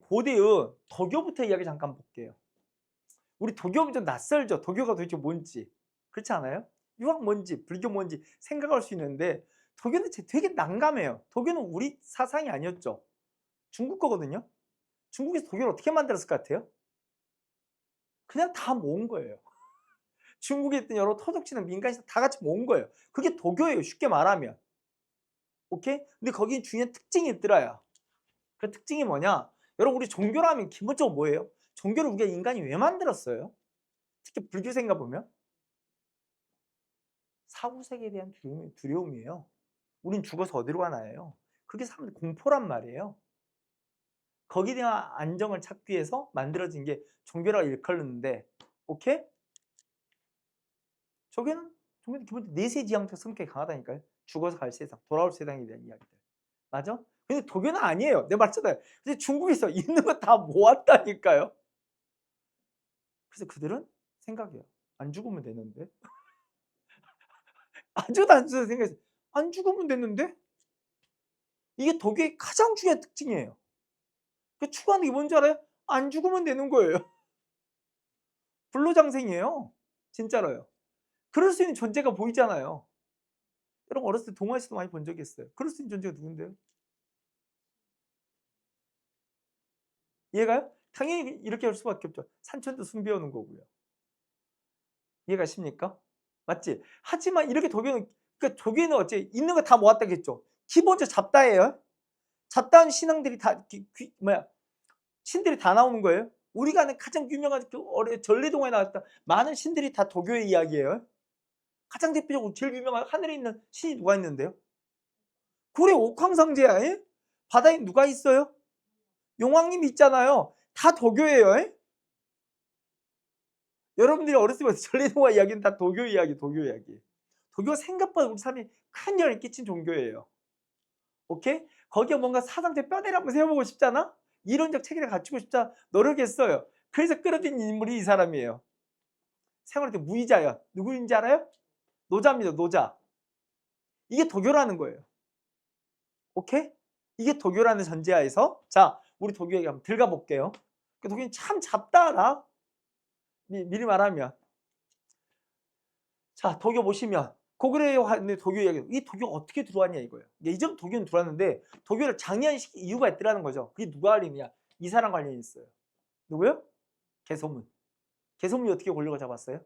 고대의 도교부터 이야기 잠깐 볼게요. 우리 도교하면 좀 낯설죠. 도교가 도대체 뭔지. 그렇지 않아요? 유학 뭔지, 불교 뭔지 생각할 수 있는데 도교는 되게 난감해요. 도교는 우리 사상이 아니었죠. 중국 거거든요. 중국에서 도교를 어떻게 만들었을 것 같아요? 그냥 다 모은 거예요. 중국에 있던 여러 토속지는 민간시설 다 같이 모은 거예요. 그게 도교예요. 쉽게 말하면. 오케이? 근데 거기 중요한 특징이 있더라요. 그 특징이 뭐냐? 여러분 우리 종교라면 기본적으로 뭐예요? 종교를 우리가 인간이 왜 만들었어요? 특히 불교 생각 보면 사후세계에 대한 두려움이에요. 우린 죽어서 어디로 가나요? 그게 사람들 공포란 말이에요. 거기에 대한 안정을 찾기 위해서 만들어진 게 종교라고 일컬는데 오케이? 종교는 기본적으로 내세지향적 성격이 강하다니까요. 죽어서 갈 세상, 돌아올 세상에 대한 이야기들. 맞아? 근데 도교는 아니에요. 내가 말했잖아요. 근데 중국에서 있는 거 다 모았다니까요. 그래서 그들은 생각해요. 안 죽으면 되는데. 아주 단순한 생각이에요. 안 죽으면 되는데? 이게 도교의 가장 중요한 특징이에요. 그 추구하는 게 뭔지 알아요? 안 죽으면 되는 거예요. 불로장생이에요. 진짜로요. 그럴 수 있는 존재가 보이잖아요. 여러분 어렸을 때 동화에서도 많이 본 적이 있어요. 그럴 수 있는 존재가 누군데요? 이해가요? 당연히 이렇게 할 수밖에 없죠. 산천도 숨 비우는 거고요. 이해가십니까? 맞지? 하지만 이렇게 도교는 그러니까 도교는 어째 있는 거 다 모았다겠죠. 기본적으로 잡다예요. 잡다한 신앙들이 다 신들이 다 나오는 거예요. 우리가 아는 가장 유명한 그 전래동화에 나왔던 많은 신들이 다 도교의 이야기예요. 가장 대표적으로 제일 유명한 하늘에 있는 신이 누가 있는데요? 고래 옥황상제야. 예? 바다에 누가 있어요? 용왕님 있잖아요. 다 도교예요. 예? 여러분들이 어렸을 때 전래동화 이야기는 다 도교 이야기, 도교 이야기. 도교가 생각보다 우리 삶에 큰 영향을 끼친 종교예요. 오케이? 거기에 뭔가 사상적 뼈대를 한번 세워보고 싶잖아? 이론적 체계를 갖추고 싶자 노력했어요. 그래서 끌어들인 인물이 이 사람이에요. 생활할 때 무의자야. 누구인지 알아요? 노자입니다. 노자. 이게 도교라는 거예요. 오케이? 이게 도교라는 전제하에서 자 우리 도교 얘기 한번 들어가 볼게요. 그 도교는 참 잡다하다. 미리 말하면 자 도교 보시면 고구려에 하는 도교 이야기 이 도교가 어떻게 들어왔냐 이거예요. 이전 도교는 들어왔는데 도교를 장려시킨 이유가 있더라는 거죠. 그게 누가 관련이냐? 이 사람 관련이 있어요. 누구요? 개소문. 개소문이 어떻게 권력을 잡았어요?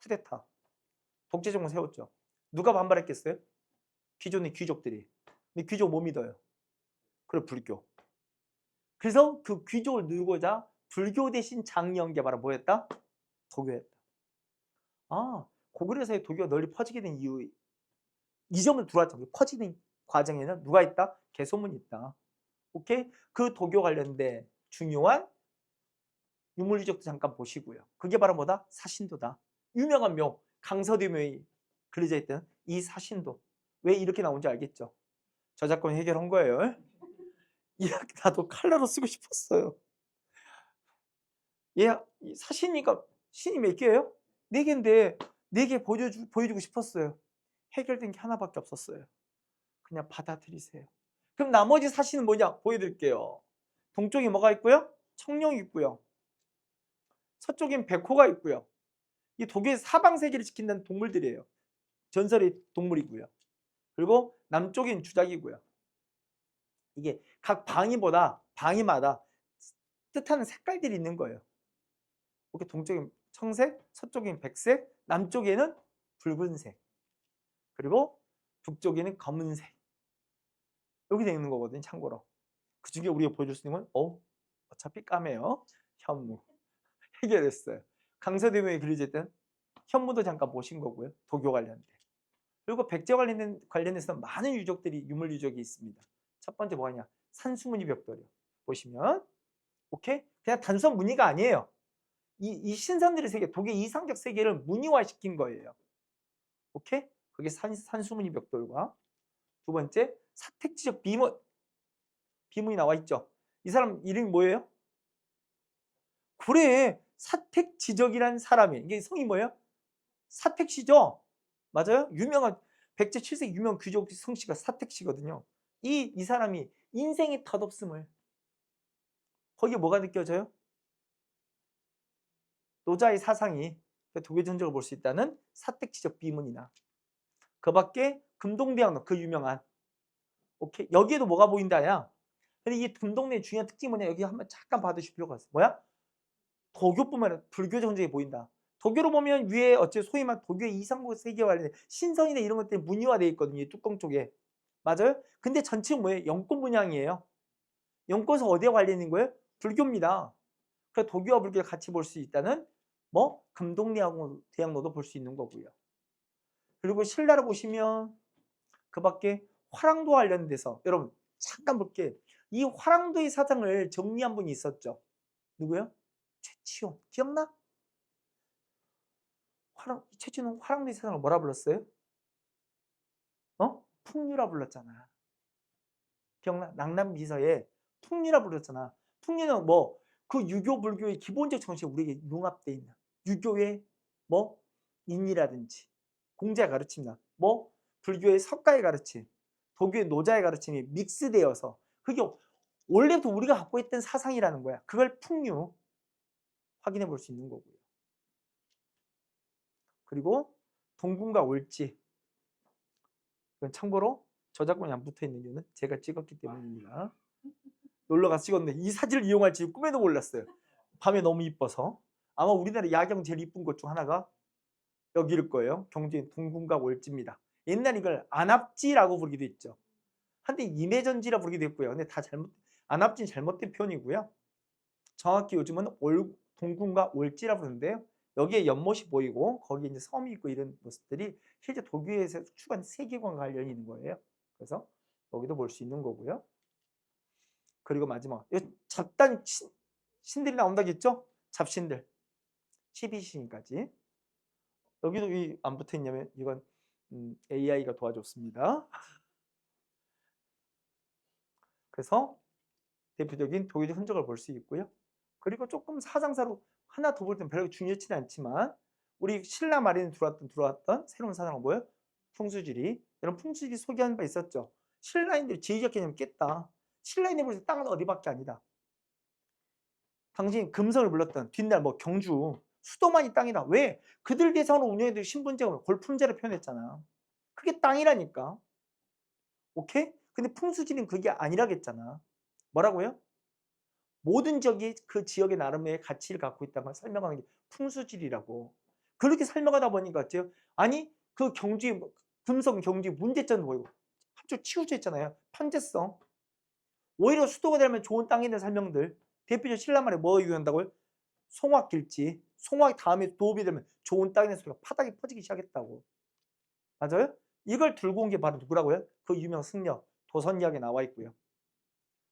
쿠데타. 독재 정권 세웠죠. 누가 반발했겠어요? 기존의 귀족들이. 근데 귀족 못 믿어요. 그래 불교. 그래서 그 귀족을 누르고자 불교 대신 장려한 게 바로 뭐였다? 도교였다. 아 고구려사의 도교가 널리 퍼지게 된 이유 이 점을 들어왔죠. 퍼지는 과정에는 누가 있다? 개소문이 있다. 오케이? 그 도교 관련된 중요한 유물유적도 잠깐 보시고요. 그게 바로 뭐다? 사신도다. 유명한 묘 강서대묘에 그려져 있던 이 사신도. 왜 이렇게 나온지 알겠죠? 저작권 해결한 거예요. 이렇게 나도 칼라로 쓰고 싶었어요. 얘 사신이니까 신이 몇 개예요? 4개인데 4개 보여주고 싶었어요. 해결된 게 하나밖에 없었어요. 그냥 받아들이세요. 그럼 나머지 사신은 뭐냐? 보여드릴게요. 동쪽에 뭐가 있고요? 청룡이 있고요. 서쪽엔 백호가 있고요. 이 독일의 사방세계를 지킨다는 동물들이에요. 전설의 동물이고요. 그리고 남쪽엔 주작이고요. 이게 각 방위마다 뜻하는 색깔들이 있는 거예요. 이렇게 동쪽엔 청색, 서쪽엔 백색, 남쪽에는 붉은색, 그리고 북쪽에는 검은색. 여기 되어 있는 거거든요. 참고로. 그 중에 우리가 보여줄 수 있는 건 어차피 까매요. 현무. 해결했어요. 강서대묘에 그려져 있던 현무도 잠깐 보신 거고요. 도교 관련된. 그리고 백제 관련해서는 많은 유적들이 유물 유적이 있습니다. 첫 번째 뭐냐? 산수무늬 벽돌이요. 보시면 오케이? 그냥 단순 무늬가 아니에요. 이 신선들의 세계, 독의 이상적 세계를 무늬화시킨 거예요. 오케이? 그게 산수무늬 벽돌과 두 번째 사택지적 비문이 나와 있죠. 이 사람 이름이 뭐예요? 그래 사택지적이라는 사람이 이게 성이 뭐예요? 사택시죠. 맞아요? 유명한 백제 7세 유명 귀족 성씨가 사택시거든요. 이 사람이 인생의 덧없음을 거기에 뭐가 느껴져요? 노자의 사상이 도교적 흔적을 볼 수 있다는 사택지적 비문이나 그 밖에 금동대왕로 그 유명한 오케이 여기에도 뭐가 보인다야. 근데 이 금동대의 중요한 특징이 뭐냐 여기 한번 잠깐 봐두실 필요가 있어. 뭐야? 도교뿐만 아니라 불교적 흔적이 보인다. 도교로 보면 위에 어째 소위 말 도교의 이상국 세계와 관련된 신성이나 이런 것들이 문의화되어 있거든요. 이 뚜껑 쪽에. 맞아요? 근데 전체는 뭐예요? 영권 문양이에요. 영권에서 어디에 관련된 거예요? 불교입니다. 그래서 도교와 불교를 같이 볼 수 있다는 뭐 금동대왕로도 볼 수 있는 거고요. 그리고 신라를 보시면 그 밖에 화랑도 관련돼서 여러분 잠깐 볼게. 이 화랑도의 사상을 정리한 분이 있었죠. 누구요? 최치용. 기억나? 최치용은 화랑도의 사상을 뭐라 불렀어요? 풍류라 불렀잖아. 기억나? 낙남비서에 풍류라 불렀잖아. 풍류는 뭐 그 유교 불교의 기본적 정신이 우리에게 융합되어 있는 유교의 뭐 인이라든지 공자의 가르침이나 뭐 불교의 석가의 가르침, 도교의 노자의 가르침이 믹스되어서 그게 원래부터 우리가 갖고 있던 사상이라는 거야. 그걸 풍류 확인해 볼 수 있는 거고요. 그리고 동궁과 올지 이건 참고로 저작권이 안 붙어 있는 이유는 제가 찍었기 때문입니다. 놀러 가서 찍었는데 이 사진을 이용할지 꿈에도 몰랐어요. 밤에 너무 이뻐서. 아마 우리나라 야경 제일 이쁜 곳 중 하나가 여기일 거예요. 경주의 동궁과 올지입니다. 옛날 이걸 안압지라고 부르기도 했죠. 한때 임해전지라 부르기도 했고요. 근데 다 안압지는 잘못된 표현이고요. 정확히 요즘은 동궁과 올지라 부르는데요. 여기에 연못이 보이고 거기에 이제 섬이 있고 이런 모습들이 실제 도교에서 추구한 세계관과 관련이 있는 거예요. 그래서 여기도 볼 수 있는 거고요. 그리고 마지막 잡단 신들이 나온다겠죠? 잡신들 12신까지 여기도 왜 안 붙어있냐면 이건 AI가 도와줬습니다. 그래서 대표적인 도교적 흔적을 볼 수 있고요. 그리고 조금 사상사로 하나 더 볼 때는 별로 중요치는 않지만 우리 신라 말에는 들어왔던 새로운 사상은 뭐예요? 풍수지리. 여러분 풍수지리 소개한 바 있었죠? 신라인들이 지리적 개념을 깼다. 신라인들이 볼 때 땅은 어디밖에 아니다. 당신 금성을 불렀던 뒷날 뭐 경주 수도만이 땅이다. 왜? 그들 대상으로 운영해둔 신분제가 골품제를 표현했잖아. 그게 땅이라니까. 오케이? 근데 풍수지리는 그게 아니라겠잖아. 뭐라고요? 모든 지역이 그 지역의 나름의 가치를 갖고 있다는 걸 설명하는 게 풍수지리라고. 그렇게 설명하다 보니까 어째요? 아니 그 경주의 금성 경주의 문제점은 뭐예요? 한쪽 치우쳐 있잖아요. 편제성. 오히려 수도가 되면 좋은 땅에 대한 설명들. 대표적 신라말에 뭐 유효한다고요? 송화길지. 송화 다음에 도읍이 되면 좋은 땅에 대한 소리가 파닥이 퍼지기 시작했다고. 맞아요? 이걸 들고 온 게 바로 누구라고요? 그 유명 승려 도선 이야기에 나와 있고요.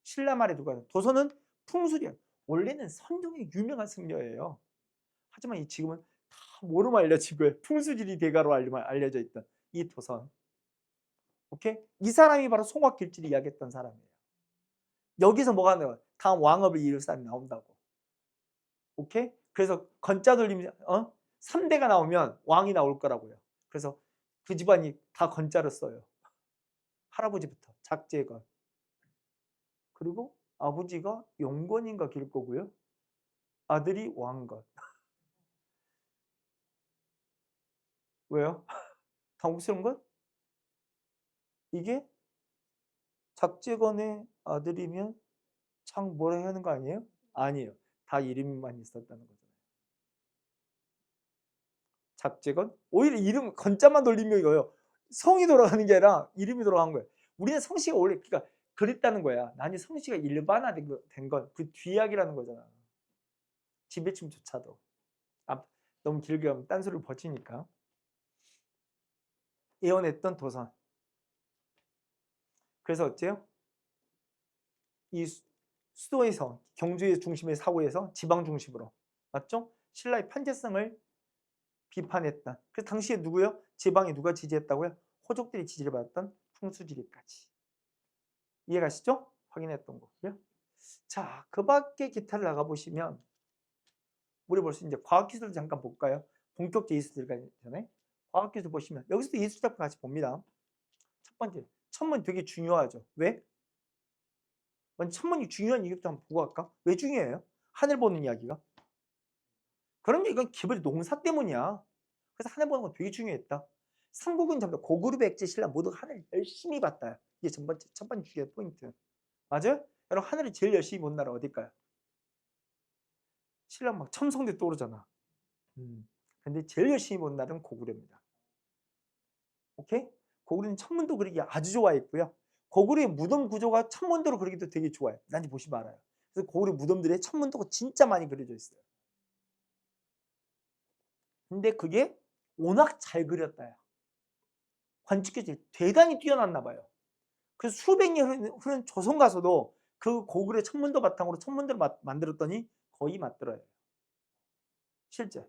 신라말에 누가 도선은 풍수리야. 원래는 선종의 유명한 승려예요. 하지만 지금은 다 모르면 알려진 거예요. 풍수지리 대가로 알려져 있던 이 도선. 오케이? 이 사람이 바로 송화길지를 이야기했던 사람이에요. 여기서 뭐가 나와요? 다음 왕업을 이룰 사람이 나온다고. 오케이? 그래서 건자 돌림 3대가 나오면 왕이 나올 거라고요. 그래서 그 집안이 다 건자를 써요. 할아버지부터 작제건. 그리고 아버지가 용건인가 길 거고요. 아들이 왕건. 왜요? 당혹스러운 건? 이게 작제건의 아들이면 참 뭐라 해야 하는 거 아니에요? 아니에요. 다 이름만 있었다는 거잖아요. 작제건? 오히려 이름 건자만 돌리면 이거예요. 성이 돌아가는 게 아니라 이름이 돌아간 거예요. 우리는 성씨가 원래 그러니까 그랬다는 거야. 나는 성씨가 일반화된 건 그 뒤이야기라는 거잖아. 지배층조차도. 너무 길게 하면 딴소리를 버티니까. 예언했던 도선. 그래서 어째요? 이 수도에서 경주의 중심의 사고에서 지방 중심으로 맞죠? 신라의 편제성을 비판했던. 그 당시에 누구요? 지방에 누가 지지했다고요? 호족들이 지지를 받았던 풍수지리까지. 이해가시죠? 확인했던 거고요. 자, 그 밖에 기타를 나가보시면 우리 벌써 이제 과학기술을 잠깐 볼까요? 본격적 예술 들어가기 전에 과학기술 보시면 여기서도 예술작품 같이 봅니다. 첫 번째, 천문 되게 중요하죠. 왜? 천문이 중요한 이유부터 한번 보고 갈까? 왜 중요해요? 하늘 보는 이야기가. 그럼 이건 기본이 농사 때문이야. 그래서 하늘 보는 건 되게 중요했다. 삼국은 전부 고그룹 액제 신라 모두가 하늘 열심히 봤다. 이게 첫 번째 중요한 포인트. 맞아요? 여러분 하늘을 제일 열심히 본 나라 어딜까요? 신라 막 첨성대 떠오르잖아. 근데 제일 열심히 본 나라는 고구려입니다. 오케이? 고구려는 천문도 그리기 아주 좋아했고요. 고구려의 무덤 구조가 천문도로 그리기도 되게 좋아요. 난지 보시면 알아요. 그래서 고구려 무덤들에 천문도가 진짜 많이 그려져 있어요. 근데 그게 워낙 잘 그렸다야. 관측기술이 대단히 뛰어났나 봐요. 그래서 수백 년 흐른 조선 가서도 그 고구려 천문도 바탕으로 천문도를 만들었더니 거의 맞들어요. 실제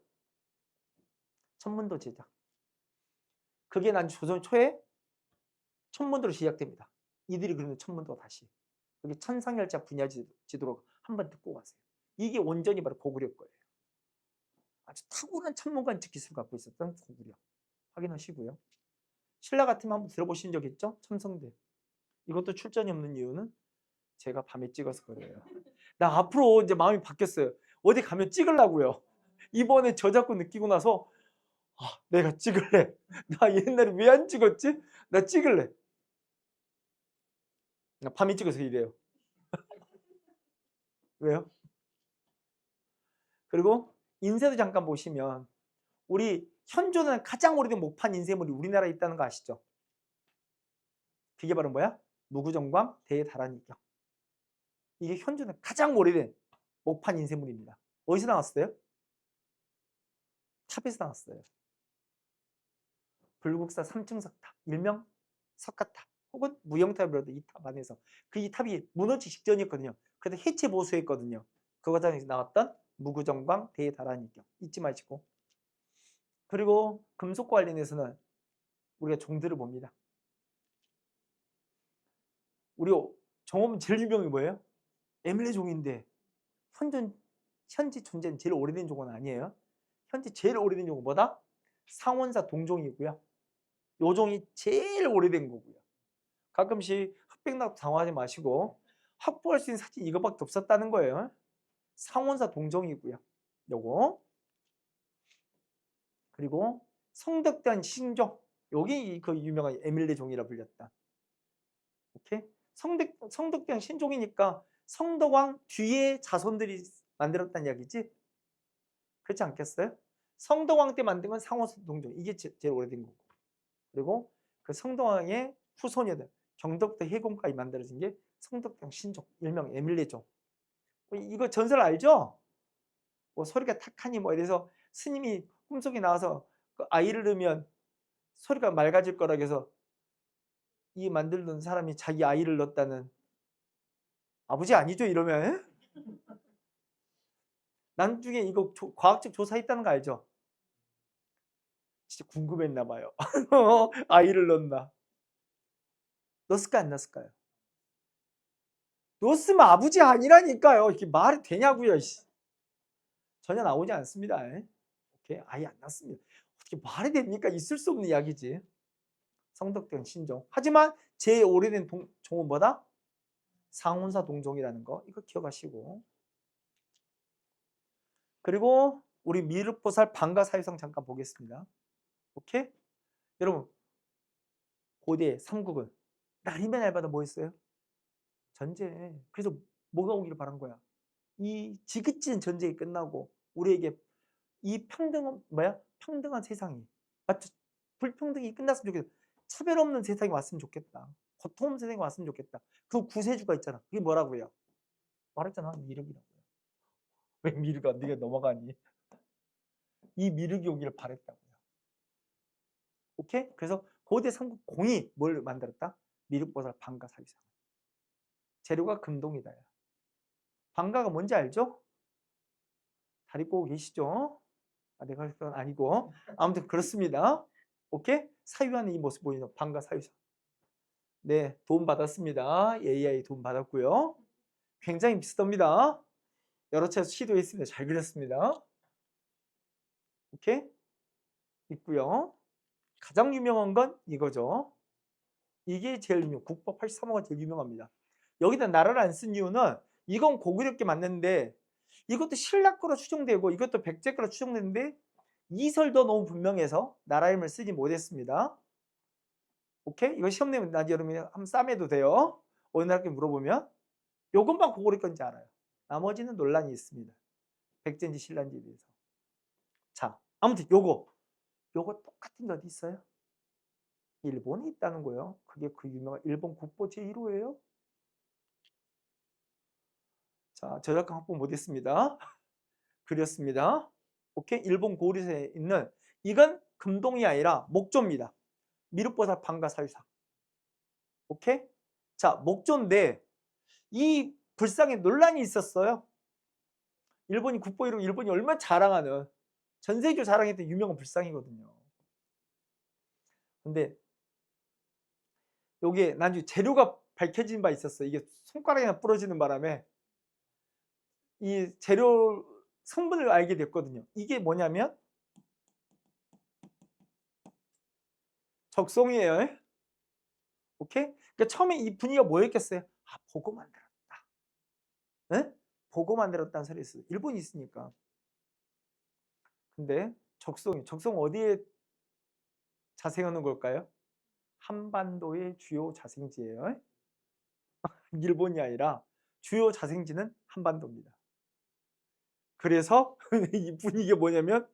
천문도 제작. 그게 난 조선 초에 천문도로 시작됩니다. 이들이 그리는 천문도가 다시. 그게 천상열차 분야 지도로 한번 듣고 가세요. 이게 온전히 바로 고구려 거예요. 아주 탁월한 천문관측 기술을 갖고 있었던 고구려. 확인하시고요. 신라 같으면 한번 들어보신 적 있죠? 첨성대. 이것도 출전이 없는 이유는 제가 밤에 찍어서 그래요. 나 앞으로 이제 마음이 바뀌었어요. 어디 가면 찍으려고요. 이번에 저작권 느끼고 나서 내가 찍을래. 나 옛날에 왜 안 찍었지? 나 찍을래. 나 밤에 찍어서 이래요. 왜요? 그리고 인쇄도 잠깐 보시면 우리 현존하는 가장 오래된 목판 인쇄물이 우리나라에 있다는 거 아시죠? 그게 바로 뭐야? 무구정광 대다란이경. 이게 현존하는 가장 오래된 목판 인쇄물입니다. 어디서 나왔어요? 탑에서 나왔어요. 불국사 3층 석탑, 일명 석가탑 혹은 무영탑이라도 이 탑 안에서 그 이 탑이 무너지기 직전이었거든요. 그래서 해체 보수했거든요. 그 과정에서 나왔던 무구정광 대다란이경 잊지 마시고. 그리고 금속과 관련해서는 우리가 종들을 봅니다. 우리 종업은 제일 유명한 게 뭐예요? 에밀레 종인데 현재 존재는 제일 오래된 종은 아니에요. 현재 제일 오래된 종은 뭐다? 상원사 동종이고요. 요 종이 제일 오래된 거고요. 가끔씩 흑백 나고 당황하지 마시고 확보할 수 있는 사진 이거밖에 없었다는 거예요. 상원사 동종이고요. 요거. 그리고 성덕대한 신종. 여기 그 유명한 에밀레 종이라 불렸다. 오케이? 성덕대한 신종이니까 성덕왕 뒤에 자손들이 만들었다는 이야기지? 그렇지 않겠어요? 성덕왕 때 만든 건 상원사 동종. 이게 제일 오래된 거고. 그리고 그 성덕왕의 후손이었던 경덕대 해공까지 만들어진 게 성덕대왕 신종, 일명 에밀레종. 이거 전설 알죠? 뭐 소리가 탁하니 뭐 이래서 스님이 꿈속에 나와서 그 아이를 낳으면 소리가 맑아질 거라 해서 이 만들던 사람이 자기 아이를 낳았다는 아버지 아니죠 이러면? 나중에 이거 과학적 조사했다는 거 알죠? 진짜 궁금했나 봐요. 아이를 낳나? 넣었을까 안 넣었을까요? 넣었으면 아버지 아니라니까요. 이렇게 말이 되냐고요. 전혀 나오지 않습니다. 오케이, 아예 안 났습니다. 어떻게 말이 됩니까? 있을 수 없는 이야기지. 성덕대왕 신종. 하지만 제일 오래된 종은 뭐다? 상운사 동종이라는 거. 이거 기억하시고. 그리고 우리 미륵보살 방가 사유상 잠깐 보겠습니다. 오케이? 여러분 고대 삼국은 날이면 날마다 뭐 했어요? 전쟁. 그래서 뭐가 오기를 바란 거야? 이 지긋지은 전쟁이 끝나고 우리에게 이 평등한 세상이 맞죠? 불평등이 끝났으면 좋겠다. 차별 없는 세상이 왔으면 좋겠다. 고통 없는 세상이 왔으면 좋겠다. 그 구세주가 있잖아. 그게 뭐라고요? 말했잖아. 미륵이라고요. 왜 미륵아 네가 넘어가니? 이 미륵이 오기를 바랬다고요. 오케이? 그래서 고대 삼국 공이 뭘 만들었다? 미륵보살 방가 사유상. 재료가 금동이다. 방가가 뭔지 알죠? 다리 꼬고 계시죠? 내가 할 건 아니고 아무튼 그렇습니다. 오케이? 사유하는 이 모습 보이는 방가 사유상. 네, 도움 받았습니다. AI 도움 받았고요. 굉장히 비슷합니다. 여러 차례 시도했습니다. 잘 그렸습니다. 오케이? 있고요. 가장 유명한 건 이거죠. 이게 제일 국법 83호가 제일 유명합니다. 여기다 나라를 안 쓴 이유는 이건 고구려께 맞는데 이것도 신라 거로 추정되고 이것도 백제 거로 추정되는데 이설도 너무 분명해서 나라 이름을 쓰지 못했습니다. 오케이? 이거 시험 내면 나중에 여러분이 한번 싸매도 돼요. 어느 나라께 물어보면 요것만 고구려 건지 알아요. 나머지는 논란이 있습니다. 백제인지 신라인지에 대해서. 자, 아무튼 요거 똑같은 게 어디 있어요? 일본에 있다는 거예요. 그게 그 유명한 일본 국보 제1호예요. 자, 저작권 확보 못했습니다. 그렸습니다. 오케이? 일본 고리새에 있는 이건 금동이 아니라 목조입니다. 미륵보살 방가사유상. 오케이? 자, 목조인데 이 불상에 논란이 있었어요. 일본이 국보 1호, 일본이 얼마나 자랑하는 전 세계로 자랑했던 유명한 불상이거든요. 근데 요게 나중에 재료가 밝혀진 바 있었어요. 이게 손가락이나 부러지는 바람에 이 재료 성분을 알게 됐거든요. 이게 뭐냐면 적송이에요. 오케이? 그러니까 처음에 이 분위기가 뭐였겠어요? 아, 보고 만들었다. 에? 보고 만들었다는 소리 있어요. 일본이 있으니까. 근데 적송 어디에 자생하는 걸까요? 한반도의 주요 자생지예요. 일본이 아니라 주요 자생지는 한반도입니다. 그래서 이 분위기가 뭐냐면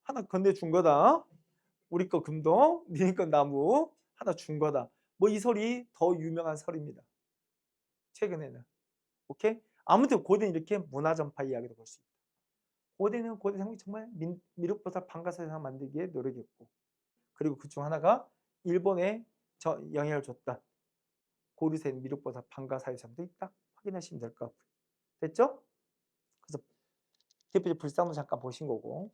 하나 건네준 거다. 우리 거 금동, 니네 거 나무 하나 준 거다. 뭐 이 설이 더 유명한 설입니다. 최근에는. 오케이? 아무튼 고대는 이렇게 문화전파 이야기도 볼 수 있다. 고대는 고대 상이 정말 미륵보살 방가사상 만들기에 노력했고 그리고 그중 하나가 일본에 영향을 줬다. 고르쇠 미륵보살 방가사유상도 있다. 확인하시면 될 것 같고요. 됐죠? 그래서 대표적 불상도 잠깐 보신 거고